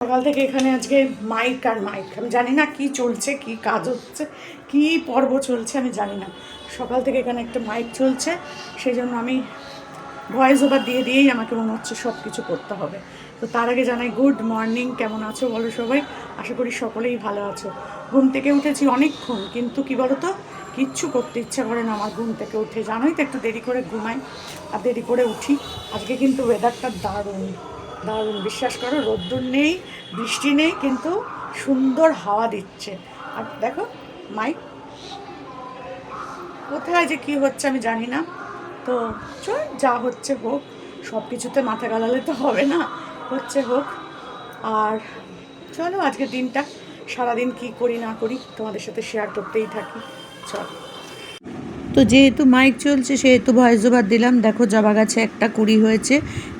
সকাল থেকে এখানে আজকে মাইক আর মাইক, আমি জানি না কি চলছে, কি কাজ হচ্ছে, কি পর্ব চলছে আমি জানি না। সকাল থেকে এখানে একটা মাইক চলছে, সেই জন্য আমি ভয়েস ওভার দিয়েই আমাকে মনে হচ্ছে সব কিছু করতে হবে। তো তার আগে জানাই গুড মর্নিং, কেমন আছো বলো সবাই? আশা করি সকলেই ভালো আছো। ঘুম থেকে উঠেছি অনেকক্ষণ, কিন্তু কি বলো তো, কিচ্ছু করতে ইচ্ছা করে না আমার ঘুম থেকে উঠে। জানোই তো একটু দেরি করে ঘুমাই আর দেরি করে উঠি। আজকে কিন্তু ওয়েদারটা দারুণ দারুণ, বিশ্বাস করো, রোদ্দুর নেই, বৃষ্টি নেই, কিন্তু সুন্দর হাওয়া দিচ্ছে। আর দেখো মাইক কোথায় যে কী হচ্ছে আমি জানি না। তো চল, যা হচ্ছে হোক, সব কিছুতে মাথা গালালে তো হবে না, হচ্ছে হোক। আর চলো আজকের দিনটা সারাদিন কি করি না করি তোমাদের সাথে শেয়ার করতেই থাকি। চল। তো যেহেতু মাইক চলছে সেহেতু ভয়েস ওভার দিলাম। দেখো জবা গাছে একটা কুড়ি হয়েছে,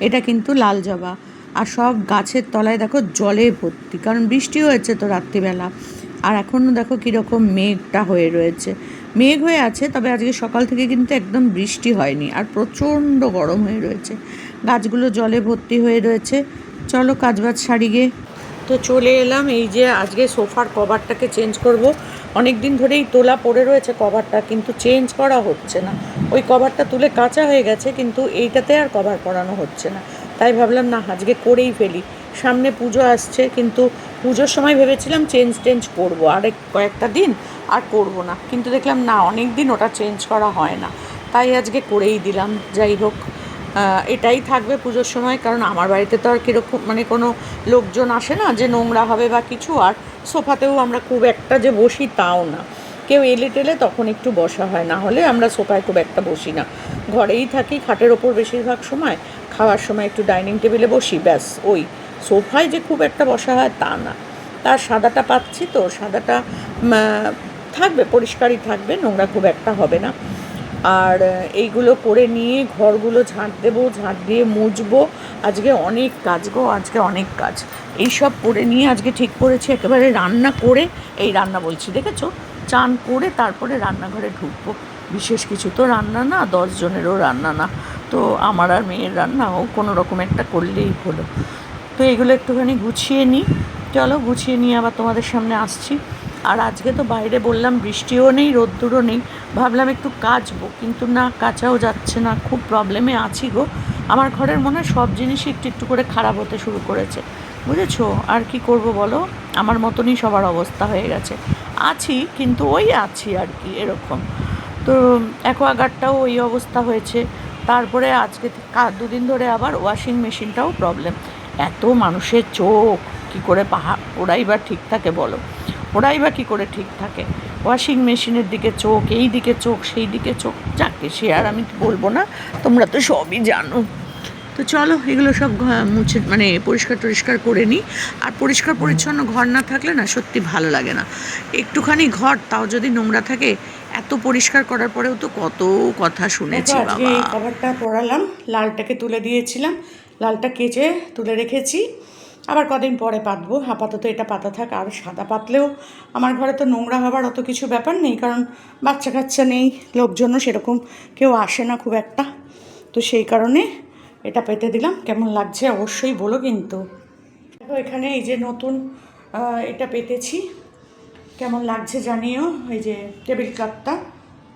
এটা কিন্তু লাল জবা। আর সব গাছের তলায় দেখো জলে ভর্তি, কারণ বৃষ্টি হয়েছে তো রাত্রিবেলা। আর এখনও দেখো কীরকম মেঘটা হয়ে রয়েছে, মেঘ হয়ে আছে, তবে আজকে সকাল থেকে কিন্তু একদম বৃষ্টি হয়নি। আর প্রচণ্ড গরম হয়ে রয়েছে, গাছগুলো জলে ভর্তি হয়ে রয়েছে। চলো কাজবাজ সারি গে। তো চলে এলাম, এই যে আজকে সোফার কভারটাকে চেঞ্জ করব। অনেক দিন ধরেই তোলা পড়ে রয়েছে কভারটা, কিন্তু চেঞ্জ করা হচ্ছে না। ওই কভারটা তুলে কাঁচা হয়ে গেছে, কিন্তু এইটাতে আর কভার পরানো হচ্ছে না। তাই ভাবলাম না, আজকে করেই ফেলি। সামনে পুজো আসছে, কিন্তু পুজোর সময় ভেবেছিলাম চেঞ্জ করবো, আরেক কয়েকটা দিন আর করব না, কিন্তু দেখলাম না, অনেক দিন ওটা চেঞ্জ করা হয় না। তাই আজকে করেই দিলাম। যাই হোক, এটাই থাকবে পুজোর সময়, কারণ আমার বাড়িতে তো আর কীরকম মানে কোনো লোকজন আসে না যে নোংরা হবে বা কিছু। আর সোফাতেও আমরা খুব একটা যে বসি তাও না, কেউ এলে টেলে তখন একটু বসা হয়, না হলে আমরা সোফায় খুব একটা বসি না। ঘরেই থাকি খাটের ওপর বেশিরভাগ সময়, খাওয়ার সময় একটু ডাইনিং টেবিলে বসি, ব্যাস। ওই সোফায় যে খুব একটা বসা হয় তা না। তার সাদাটা পাচ্ছি তো, সাদাটা থাকবে, পরিষ্কারই থাকবে, নোংরা খুব একটা হবে না। আর এইগুলো করে নিয়ে ঘরগুলো ঝাঁট দেবো, ঝাঁট দিয়ে মুছবো। আজকে অনেক কাজ গো, আজকে অনেক কাজ। এইসব করে নিয়ে আজকে ঠিক করেছি একেবারে রান্না করে, এই রান্না বলছি দেখেছো, চান করে তারপরে রান্নাঘরে ঢুকবো। বিশেষ কিছু তো রান্না না, 10 জনেরও রান্না না, তো আমার আর মেয়ের রান্নাও কোনো রকম একটা করলেই হলো। তো এগুলো একটুখানি গুছিয়ে নিই। চলো গুছিয়ে নিয়ে আবার তোমাদের সামনে আসছি। আর আজকে তো বাইরে বললাম বৃষ্টিও নেই, রোদ্দুরও নেই, ভাবলাম একটু কাচবো, কিন্তু না, কাচাও যাচ্ছে না, খুব প্রবলেমে আছি গো। আমার ঘরের মনে হয় সব জিনিসই একটু একটু করে খারাপ হতে শুরু করেছে, বুঝেছো? আর কি করব বলো, আমার মতনই সবার অবস্থা হয়ে গেছে। আছি, কিন্তু ওই আছি আর কি, এরকম। তো অ্যাকোয়াগার্ডটাও ওই অবস্থা হয়েছে। তারপরে আজকে 2 দিন ধরে আবার ওয়াশিং মেশিনটাও প্রবলেম। এত মানুষের চোখ, কী করে ওরাই বা ঠিক থাকে বলো? ওরাই বা কী করে ঠিক থাকে? ওয়াশিং মেশিনের দিকে চোখ, এই দিকে চোখ, সেই দিকে চোখ, যাকে সে আর আমি বলবো না, তোমরা তো সবই জানো। তো চলো এগুলো সব মুছে মানে পরিষ্কার করে নিই। আর পরিষ্কার পরিচ্ছন্ন ঘর না থাকলে না সত্যি ভালো লাগে না। একটুখানি ঘর তাও যদি নোংরা থাকে, এত পরিষ্কার করার পরেও তো কত কথা শুনেছি বাবা। আজকে এই কভারটা পরালাম, লালটাকে তুলে দিয়েছিলাম, লালটা কেচে তুলে রেখেছি, আবার কদিন পরে পাতবো। আপাতত এটা পাতা থাক। আর সাদা পাতলেও আমার ঘরে তো নোংরা হবার অত কিছু ব্যাপার নেই, কারণ বাচ্চা কাচ্চা নেই, লোকজনও সেরকম কেউ আসে না খুব একটা। তো সেই কারণে এটা পেতে দিলাম। কেমন লাগছে অবশ্যই বলো কিন্তু। দেখো এখানে এই যে নতুন এটা পেতেছি, কেমন লাগছে জানিও। এই যে টেবিল ক্লথটা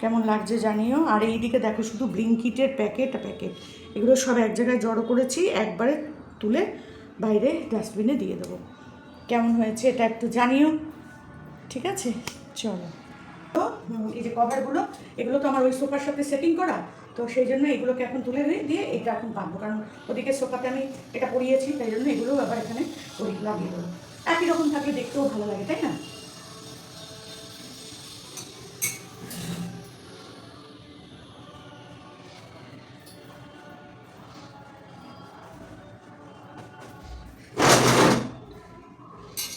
কেমন লাগছে জানিও। আর এই দিকে দেখো শুধু ব্লিঙ্কিটের প্যাকেট, এগুলো সব এক জায়গায় জড়ো করেছি, একবারে তুলে বাইরে ডাস্টবিনে দিয়ে দেবো। কেমন হয়েছে এটা একটু জানিও, ঠিক আছে? চলো। তো এই যে কভারগুলো, এগুলো তো আমার ওই সোফার সাথে সেটিং করা, তো সেই জন্য এগুলোকে এখন তুলে দিয়ে এটা এখন পাবো, কারণ ওদিকে সোফাতে আমি এটা পরিয়েছি, তাই জন্য এগুলো আবার এখানে লাগিয়ে দেবো। একই রকম থাকলে দেখতেও ভালো লাগে, তাই না?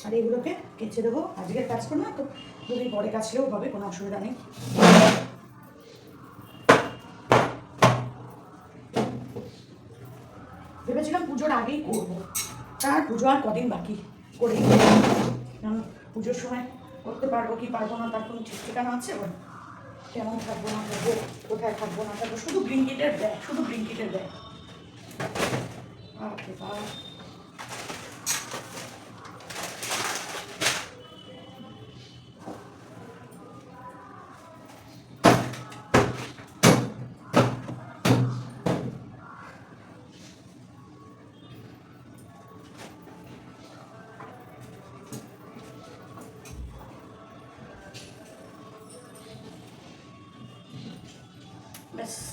আর এগুলোকে কেচে দেবো। আজকের কাজ করবো না তো, 2 দিন পরে কাচলেও হবে, কোনো অসুবিধা নেই। ভেবেছিলাম পুজোর আগেই করবো, তার পুজো আর কদিন বাকি, করেই কারণ পুজোর সময় করতে পারবো কি পারবো না তার কোনো ঠিক ঠিকানা আছে? কেমন থাকবো না থাকবো, কোথায় থাকবো না থাকবো, শুধু ব্লিঙ্কিটের ব্যাগ, শুধু ব্লিঙ্কিটের ব্যাগ।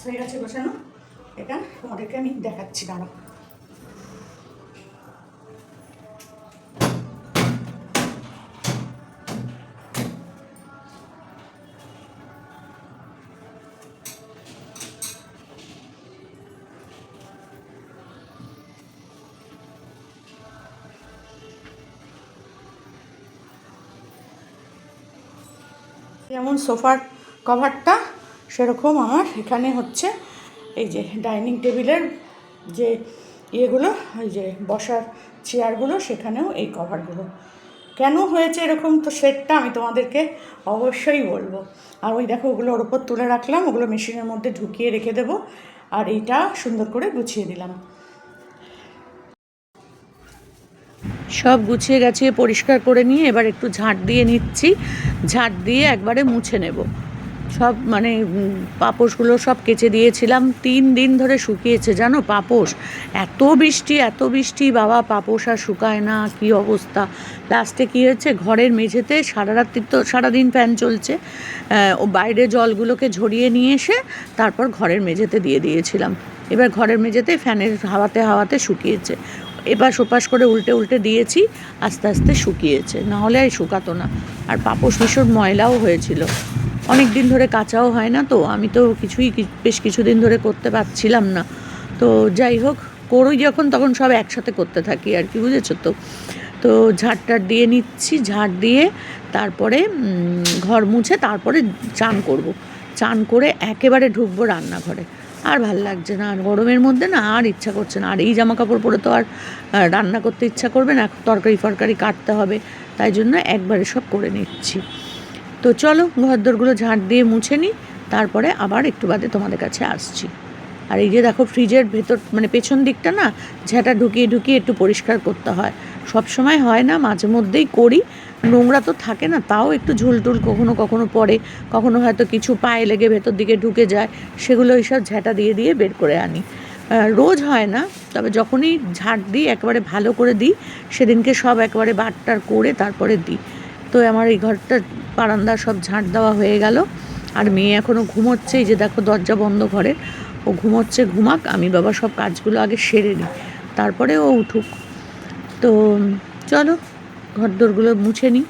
হয়ে গেছে গোছানো। এটা তোমাদেরকে আমি দেখাচ্ছি, দাঁড়াও। যেমন সোফার কভারটা, সেরকম আমার এখানে হচ্ছে এই যে ডাইনিং টেবিলের যে ইয়েগুলো, ওই যে বসার চেয়ারগুলো, সেখানেও এই কভারগুলো। কেন হয়েছে এরকম, তো সেটটা আমি তোমাদেরকে অবশ্যই বলবো। আর ওই দেখো, ওগুলো ওর ওপর তুলে রাখলাম, ওগুলো মেশিনের মধ্যে ঢুকিয়ে রেখে দেবো। আর এইটা সুন্দর করে গুছিয়ে দিলাম। সব গুছিয়ে গাছিয়ে পরিষ্কার করে নিয়ে এবার একটু ঝাঁট দিয়ে নিচ্ছি। ঝাঁট দিয়ে একবারে মুছে নেব সব, মানে পাপোশগুলো সব কেচে দিয়েছিলাম। 3 দিন ধরে শুকিয়েছে জানো পাপোশ। এত বৃষ্টি বাবা, পাপোশ আর শুকায় না, কি অবস্থা। লাস্টে কী হয়েছে, ঘরের মেঝেতে সারাদিন ফ্যান চলছে, ও বাইরে জলগুলোকে ঝরিয়ে নিয়ে এসে তারপর ঘরের মেঝেতে দিয়ে দিয়েছিলাম। এবার ঘরের মেঝেতে ফ্যানের হাওয়াতে শুকিয়েছে। এপাশ ওপাশ করে উল্টে দিয়েছি, আস্তে আস্তে শুকিয়েছে, নাহলে আর শুকাতো না। আর পাপোশ ভীষণ ময়লাও হয়েছিল, অনেক দিন ধরে কাচাও হয় না, তো আমি তো বেশ কিছুদিন ধরে করতে পারছিলাম না। তো যাই হোক, করি যখন তখন সব একসাথে করতে থাকি আর কি, বুঝেছো তো। তো ঝাড়টার দিয়ে নিচ্ছি, ঝাড় দিয়ে তারপরে ঘর মুছে তারপরে চান করব। চান করে একেবারে ঢুকবো রান্নাঘরে। আর ভাল লাগছে না, আর গরমের মধ্যে না আর ইচ্ছা করছে না। আর এই জামা কাপড় পরে তো আর রান্না করতে ইচ্ছা করবে না, তরকারি কাটতে হবে, তাই জন্য একবারে সব করে নিচ্ছি। তো চলো, ঘরদোরগুলো ঝাঁট দিয়ে মুছে নিই, তারপরে আবার একটু বাদে তোমাদের কাছে আসছি। আর এই যে দেখো, ফ্রিজের ভেতর মানে পেছন দিকটা না ঝাঁটা ঢুকিয়ে একটু পরিষ্কার করতে হয়। সব সময় হয় না, মাঝে মধ্যেই করি। নোংরা তো থাকে না, তাও একটু ঝুলটুল কখনো পড়ে, কখনো হয়তো কিছু পায়ে লেগে ভেতর দিকে ঢুকে যায়, সেগুলো এইসব ঝাঁটা দিয়ে বের করে আনি। রোজ হয় না, তবে যখনই ঝাঁট দিই একেবারে ভালো করে দিই, সেদিনকে সব একেবারে বাটটার করে তারপরে দিই। তো আমার এই ঘরটা বারান্দা সব ঝাঁট দেওয়া হয়ে গেল। আর মেয়ে এখনও ঘুমোচ্ছে, এই যে দেখো দরজা বন্ধ ঘরে, ও ঘুমোচ্ছে, ঘুমাক, আমি বাবা সব কাজগুলো আগে সেরে নিই, তারপরে ও উঠুক। তো চলো, ঘরদোরগুলো মুছে নিই।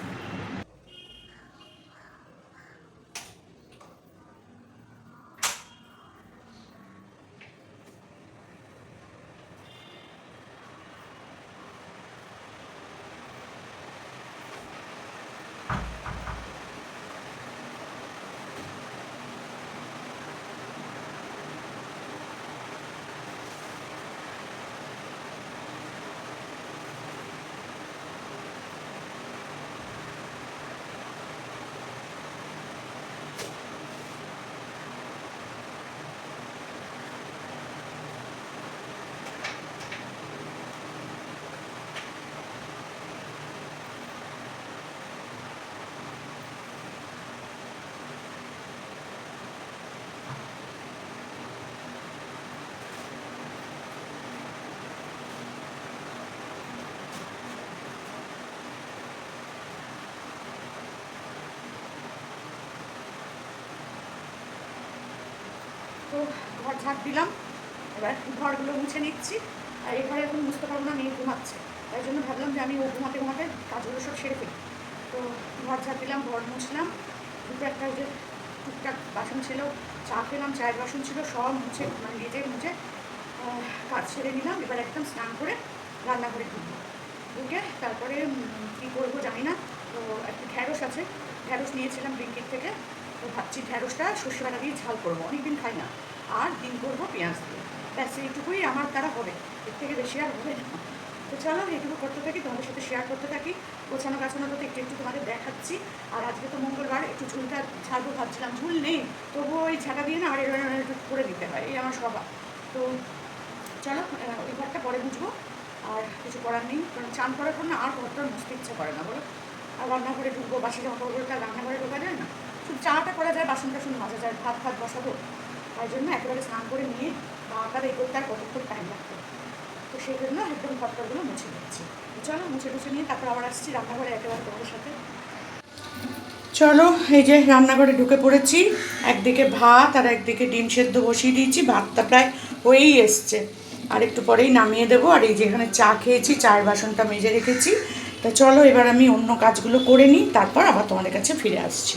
তো ঘর ঝাঁট দিলাম, এবার ঘরগুলো মুছে নিচ্ছি। আর এই ঘরে এখন মুছতে পারবো না, মেয়ে ঘুমাচ্ছে, তাই জন্য ভাবলাম যে আমি ও ঘুমাতে কাজগুলো সব সেরে ফেলি। তো ঘর ঝাঁট দিলাম, ঘর মুছলাম, দুটো একটা যে টুকটাক বাসন ছিল, চা খেলাম, চায়ের বাসন ছিল, সব মুছে মানে মুছে কাজ সেরে নিলাম। এবার একদম স্নান করে রান্নাঘরে ঢুকে তারপরে কী করবো জানি না। তো একটা ঢ্যাঁড়স আছে, ঢ্যাঁড়স নিয়েছিলাম ব্লিঙ্কিট থেকে। তো ভাবছি ঢ্যাঁড়সটা সর্ষে বাটা দিয়ে ঝাল করবো, অনেকদিন খাই না। আর ডিম করবো পেঁয়াজ দিয়ে, ব্যাস এইটুকুই আমার দ্বারা হবে, এর থেকে বেশি আর হবে না। তো চলো, এইটুকু করতে থাকি, তোমাদের সাথে শেয়ার করতে থাকি। গোছানো গাছানোটা তো একটু তোমাদের দেখাচ্ছি। আর আজকে তো মঙ্গলবার, একটু ঝুলটা ঝাড়বো ভাবছিলাম, ঝুল নেই, তবুও ওই ঝাঁটা দিয়ে না আর একটু করে দিতে হয়, এই আমার স্বভাব। তো চলো, ওই ঘরটা পরে বুঝবো। আর কিছু করার নেই, কারণ চান করার পর না আর ঘরটা মুছতে ইচ্ছা করে না, বলো। আর রান্নাঘরে ঢুকবো, বাসি জামা কাপড়টা রান্নাঘরে ঢোকা যায় না, শুধু চাটা করা যায়, বাসন টাসন মাজা যায়, ভাত বসাবো, তাই জন্য একেবারে স্নান করে নিয়ে আঁকার এই করতে আর কতক্ষণ টাইম লাগতো। তো সেই জন্য একদম ঘরটাগুলো মুছে দিচ্ছি। চলো, মুছে নিয়ে তারপর আবার আসছি রান্নাঘরে একেবারে তোমাদের সাথে। চলো এই যে রান্নাঘরে ঢুকে পড়েছি। একদিকে ভাত আর একদিকে ডিম সেদ্ধ বসিয়ে দিয়েছি। ভাতটা প্রায় হয়েই এসছে, আর একটু পরেই নামিয়ে দেবো। আর এই যে এখানে চা খেয়েছি, চায়ের বাসনটা মেজে রেখেছি। তা চলো এবার আমি অন্য কাজগুলো করে নিই, তারপর আবার তোমাদের কাছে ফিরে আসছি।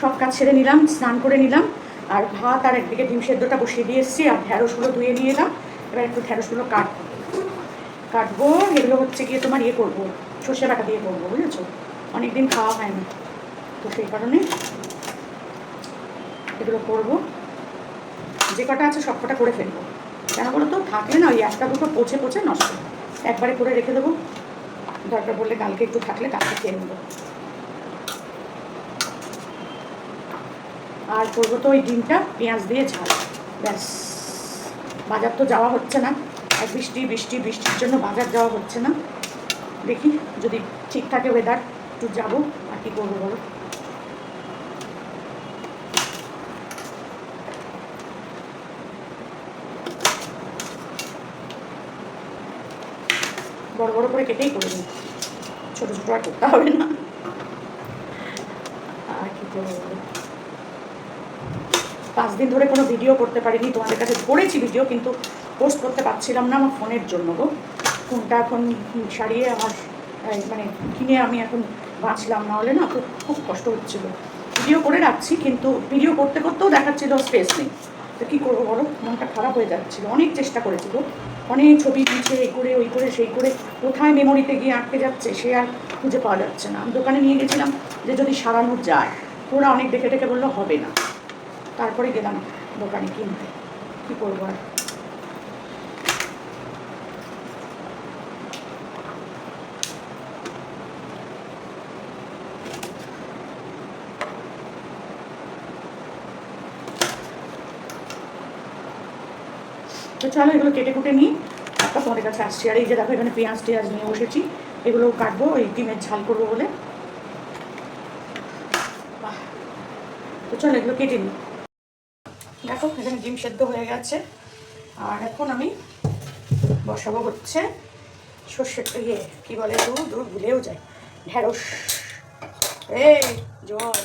সব কাজ সেরে নিলাম, স্নান করে নিলাম, আর ভাত আর একদিকে ডিম সেদ্ধটা বসিয়ে দিয়ে এসেছি। আর ঢ্যাঁড়সগুলো ধুয়ে নিয়ে এলাম। এবার একটু ঢ্যাঁড়সগুলো কাটবো। এগুলো হচ্ছে গিয়ে তোমার ইয়ে করবো, সর্ষে বাটা দিয়ে করবো, বুঝেছো? অনেকদিন খাওয়া হয় না, তো সেই কারণে এগুলো করবো। যে কটা আছে সব কটা করে ফেলবো। কেন বলো তো, থাকলে না ওই একটা দুটো পচে পচে নষ্ট, একবারে করে রেখে দেবো। দরকার বললে কালকে একটু থাকলে কালকে খেয়ে নেবো। আর করবো তো ওই ডিমটা পেঁয়াজ দিয়ে ঝাল, ব্যাস। বাজার তো যাওয়া হচ্ছে না, আর বৃষ্টির জন্য বাজার যাওয়া হচ্ছে না। দেখি যদি ঠিক থাকে ওয়েদার, একটু যাবো। আর কি করবো বলো। বড় বড় করে কেটেই করে দিই, ছোটো ছোটো আর করতে হবে না। আর কি করবো বলো। 5 দিন ধরে কোনো ভিডিও করতে পারিনি, তোমাদের কাছে করেছি ভিডিও, কিন্তু পোস্ট করতে পারছিলাম না আমার ফোনের জন্য গো। ফোনটা এখন সারিয়ে আমার মানে কিনে আমি এখন বাঁচলাম, না হলে না খুব কষ্ট হচ্ছিলো। ভিডিও করে রাখছি, কিন্তু ভিডিও করতে করতেও দেখাচ্ছিল স্পেস নেই। তো কী করবো বলো, মনটা খারাপ হয়ে যাচ্ছিলো। অনেক চেষ্টা করেছি গো, অনেক ছবি দিচ্ছে, এই করে ওই করে সেই করে, কোথায় মেমোরিতে গিয়ে আটকে যাচ্ছে সে আর খুঁজে পাওয়া যাচ্ছে না। আমি দোকানে নিয়ে গেছিলাম যে যদি সারানো যায়, ওরা অনেক দেখে দেখে বললো হবে না। তারপরে গেলাম দোকানে কিনতে, কী করবো আর। তো চলো এগুলো কেটে কুটে নিই, তারপর তোমাদের কাছে আসছি। আর এই যে দেখো এখানে পেঁয়াজ টেয়াজ নিয়ে বসেছি, এগুলো কাটবো ওই ডিমের ঝাল করবো বলে। তো চলো এগুলো কেটে নিই। দেখো এখানে ডিম সেদ্ধ হয়ে গেছে, আর এখন আমি বসাবো হচ্ছে সর্ষের ইয়ে কী বলে, দূর ভুলেও যায়, ঢ্যাঁড়স। এই জল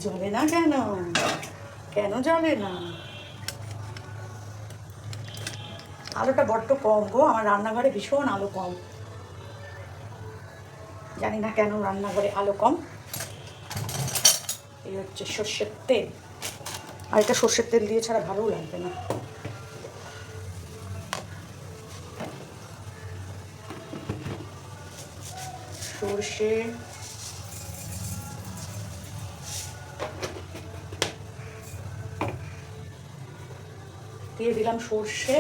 জলে না কেন, কেন জলে না? আলোটা বড্ড কম গো, আমার রান্নাঘরে ভীষণ আলো কম, জানি না কেন রান্নাঘরে আলো কম। এই হচ্ছে সর্ষের তেল, আর এটা সর্ষের তেল দিয়ে ছাড়া ভালোও লাগবে না। সর্ষে, দিয়ে দিলাম সর্ষে,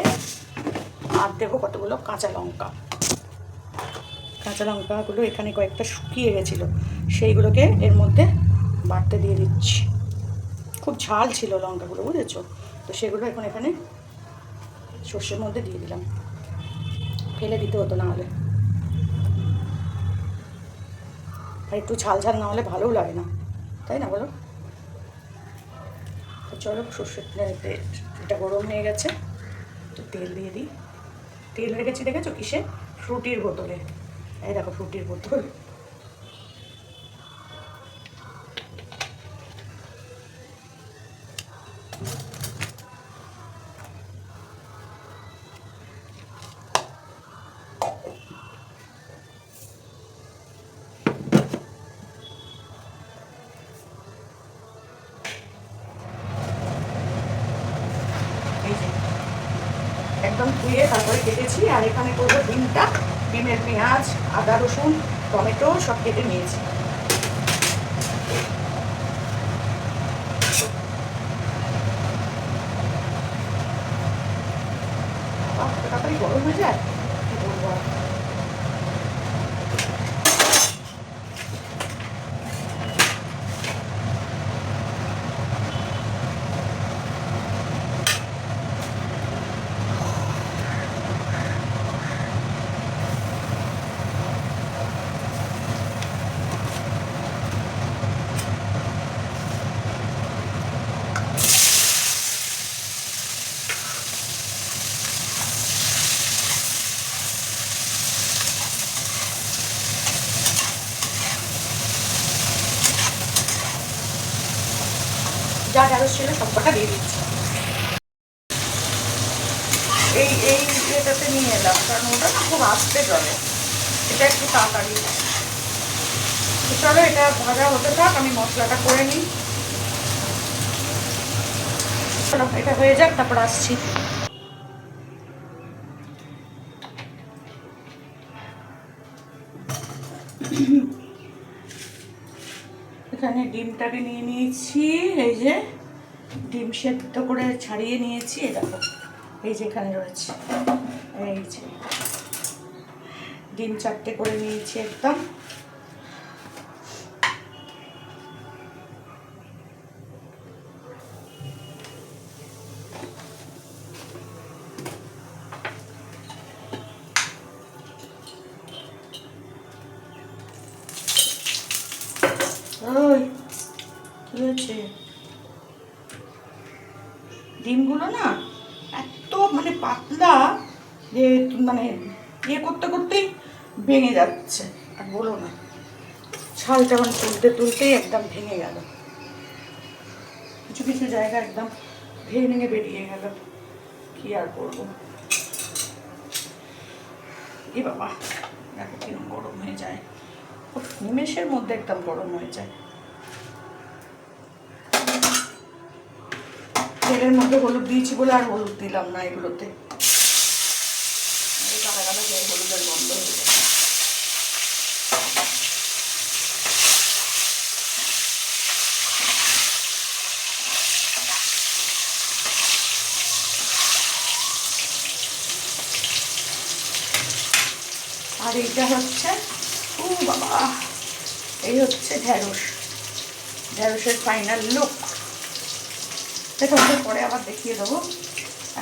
আর দেবো কতগুলো কাঁচা লঙ্কা। কাঁচা লঙ্কাগুলো এখানে কয়েকটা শুকিয়ে গেছিলো, সেইগুলোকে এর মধ্যে বাটতে দিয়ে দিচ্ছি। খুব ঝাল ছিল লঙ্কাগুলো, বুঝেছো? তো সেগুলো এখন এখানে সর্ষের মধ্যে দিয়ে দিলাম, ফেলে দিতে হতো না হলে। আর একটু ঝাল ঝাল না হলে ভালোও লাগে না, তাই না বলো? তো চলো সর্ষের এটা গরম হয়ে গেছে, তো তেল দিয়ে দিই। তেল রেখেছি দেখেছো কিসে? ফ্রুটির বোতলে। এই দেখো ফ্রুটির বোতল। একদম ধুয়ে তারপরে কেটেছি। আর এখানে করবো ডিমটা, ডিমের পেঁয়াজ আদা রসুন টমেটো সব কেটে নিয়েছি। তাড়াতাড়ি গরম হয়ে যায়, কি বলবো আর। যা ঢ্যাঁড়স ছিল সব কটা দিয়ে দিচ্ছি। এই ইয়েটাতে নিয়ে এলাম কারণ ওটা না খুব আস্তে জলে, এটা একটু তাড়াতাড়ি। চলো এটা ভাজা হতে থাক, আমি মশলাটা করে নিই। চলো এটা হয়ে যাক, তারপর আসছি। এখানে ডিমটাকে নিয়ে নিয়েছি, এই যে ডিম সেদ্ধ করে ছাড়িয়ে নিয়েছি, এই দেখো এই যে এখানে রয়েছে, এই যে ডিম 4টে করে নিয়েছি একদম। ওই কি হয়েছে, ডিমগুলো না এত মানে পাতলা যে মানে ইয়ে করতে করতেই ভেঙে যাচ্ছে, আর বলো না ছালটা মানে তুলতে তুলতেই একদম ভেঙে গেল, কিছু কিছু জায়গা একদম ভেঙে ভেঙে বেরিয়ে গেল, কি আর করবো। এ বাবা দেখো কিরকম গরম হয়ে যায়, নিমেষের মধ্যে একদম গরম হয়ে যায়। তেলের মধ্যে হলুদ দিয়েছি বলে আর হলুদ দিলাম না এগুলোতে, গালা গালা খেয়ে হলুদের গন্ধ হয়ে যায়। আর এইটা হচ্ছে ও বাবা, এই হচ্ছে ঢ্যাঁড়সের ফাইনাল লুক। এটা পরে আবার দেখিয়ে দেবো,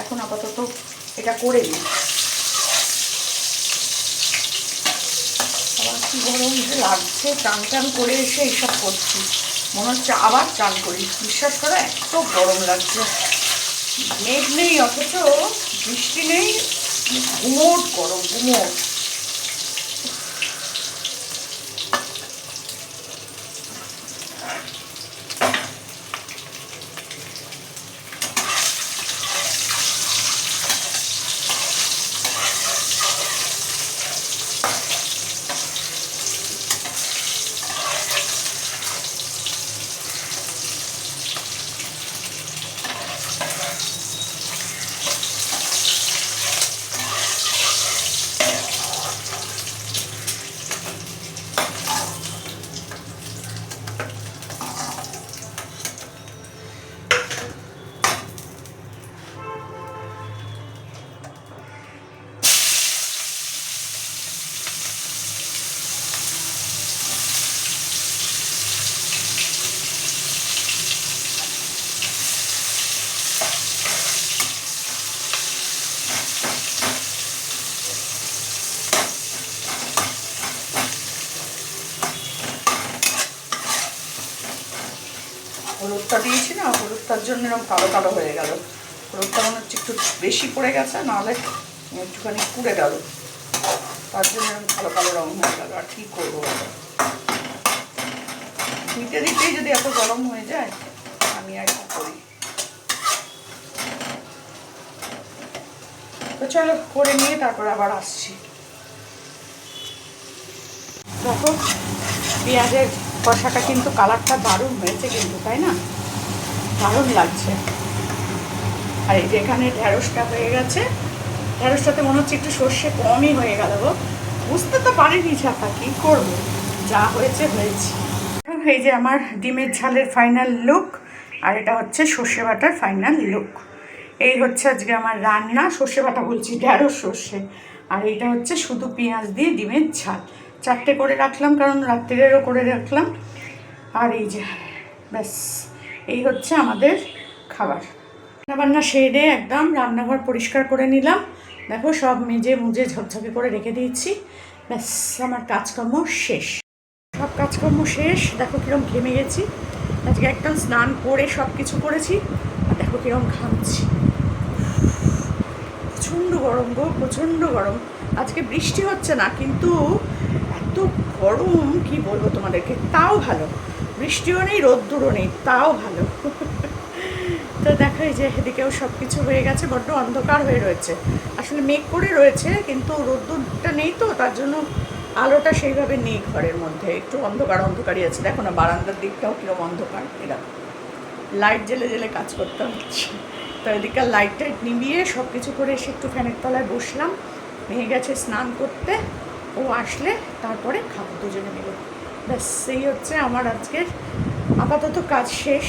এখন আপাতত এটা করে নিই। আবার কি গরম লাগছে, চান টান করে এসে এইসব করছি, মনে হচ্ছে আবার চান করি। বিশ্বাস করো এত গরম লাগছে, মেঘ নেই অথচ বৃষ্টি নেই, গুমোট গরম গুমোট। হলুদটা দিয়েছি না, হলুদটার জন্য এরকম কালো কালো হয়ে গেল, হলুদটা মনে হচ্ছে একটু বেশি পড়ে গেছে, নাহলে একটুখানি পুড়ে গেল, তার জন্য এরকম কালো কালো রঙ হয়ে গেল। আর কী করবো, দিতে দিতেই যদি এত গরম হয়ে যায় আমি আর কি করি। তো চলো করে নিয়ে তারপর আবার আসছি। দেখো পেঁয়াজের কষাটা কিন্তু কালারটা দারুণ হয়েছে কিন্তু, তাই না, দারুণ লাগছে। আর এই যেখানে ঢ্যাঁড়সটা হয়ে গেছে, ঢ্যাঁড়সটাতে মনে হচ্ছে একটু সর্ষে কমই হয়ে গেল গো, বুঝতে তো পারিনি ছাতা, কী করবো, যা হয়েছে হয়েছে। এই যে আমার ডিমের ঝালের ফাইনাল লুক, আর এটা হচ্ছে সর্ষে বাটার ফাইনাল লুক। এই হচ্ছে আজকে আমার রান্না, সর্ষে বাটা বলছি, ঢ্যাঁড়স সর্ষে। আর এইটা হচ্ছে শুধু পেঁয়াজ দিয়ে ডিমের ঝাল, 4টে করে রাখলাম কারণ রাত্রিরেরও করে রাখলাম। আর এই যে ব্যাস, এই হচ্ছে আমাদের খাবার। রান্নাবান্না সেরে একদম রান্নাঘর পরিষ্কার করে নিলাম, দেখো সব মেজে মুজে ঝকঝকে করে রেখে দিয়েছি, ব্যাস আমার কাজকর্ম শেষ। সব কাজকর্ম শেষ, দেখো কীরকম ঘেমে গেছি আজকে, একদম স্নান করে সব কিছু করেছি, আর দেখো কীরকম ঘামছি, প্রচণ্ড গরম গো, প্রচণ্ড গরম। আজকে বৃষ্টি হচ্ছে না কিন্তু এত গরম কি বলবো তোমাদেরকে, তাও ভালো, বৃষ্টিও নেই রোদ্দুরও নেই, তাও ভালো। তো দেখো এই যে এদিকেও সব কিছু হয়ে গেছে, বড্ড অন্ধকার হয়ে রয়েছে, আসলে মেঘ করে রয়েছে কিন্তু রোদ্দুরটা নেই তো তার জন্য আলোটা সেইভাবে নেই ঘরের মধ্যে, একটু অন্ধকার অন্ধকারই আছে। দেখো না বারান্দার দিকটাও কীরকম অন্ধকার, এরকম লাইট জেলে জেলে কাজ করতে হচ্ছে। তো এদিককার লাইট টাইট নিভিয়ে সব কিছু করে এসে একটু ফ্যানের তলায় বসলাম। মেয়ে গেছে স্নান করতে, ও আসলে তারপরে খাবো দুজনে মিলে। ব্যাস এই হচ্ছে আমার আজকের আপাতত কাজ শেষ।